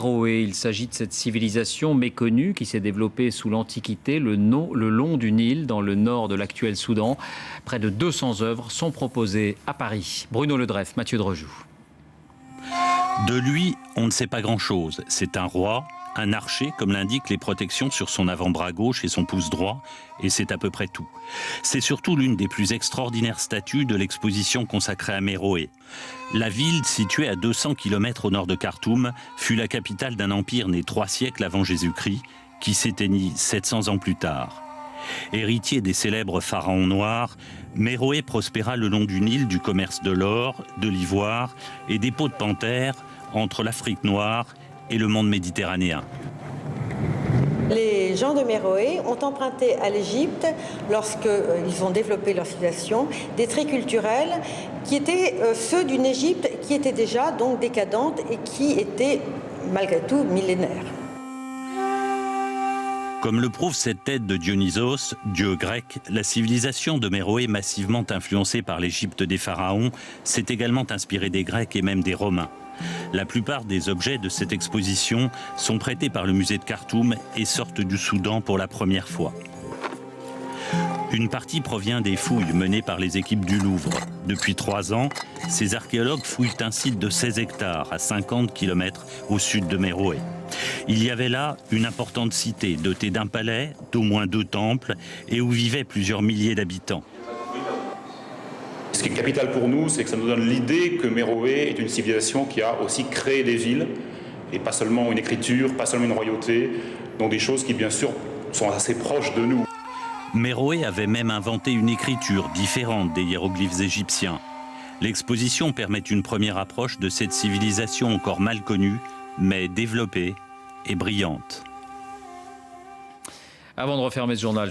Méroé, il s'agit de cette civilisation méconnue qui s'est développée sous l'Antiquité, le long du Nil, dans le nord de l'actuel Soudan. Près de 200 œuvres sont proposées à Paris. Bruno Ledreff, Mathieu Drejoux. De lui, on ne sait pas grand-chose. C'est un roi, un archer, comme l'indiquent les protections sur son avant-bras gauche et son pouce droit, et c'est à peu près tout. C'est surtout l'une des plus extraordinaires statues de l'exposition consacrée à Méroé. La ville, située à 200 km au nord de Khartoum, fut la capitale d'un empire né 3 siècles avant Jésus-Christ, qui s'éteignit 700 ans plus tard. Héritier des célèbres pharaons noirs, Méroé prospéra le long du Nil du commerce de l'or, de l'ivoire et des peaux de panthère entre l'Afrique noire et le monde méditerranéen. Les gens de Méroé ont emprunté à l'Égypte, lorsqu'ils ont développé leur civilisation, des traits culturels qui étaient ceux d'une Égypte qui était déjà donc décadente et qui était malgré tout millénaire. Comme le prouve cette tête de Dionysos, dieu grec, la civilisation de Méroé, massivement influencée par l'Égypte des pharaons, s'est également inspirée des Grecs et même des Romains. La plupart des objets de cette exposition sont prêtés par le musée de Khartoum et sortent du Soudan pour la première fois. Une partie provient des fouilles menées par les équipes du Louvre. Depuis 3 ans, ces archéologues fouillent un site de 16 hectares à 50 km au sud de Méroé. Il y avait là une importante cité dotée d'un palais, d'au moins 2 temples et où vivaient plusieurs milliers d'habitants. Ce qui est capital pour nous, c'est que ça nous donne l'idée que Méroé est une civilisation qui a aussi créé des villes, et pas seulement une écriture, pas seulement une royauté, donc des choses qui bien sûr sont assez proches de nous. Méroé avait même inventé une écriture différente des hiéroglyphes égyptiens. L'exposition permet une première approche de cette civilisation encore mal connue, mais développée et brillante. Avant de refermer ce journal,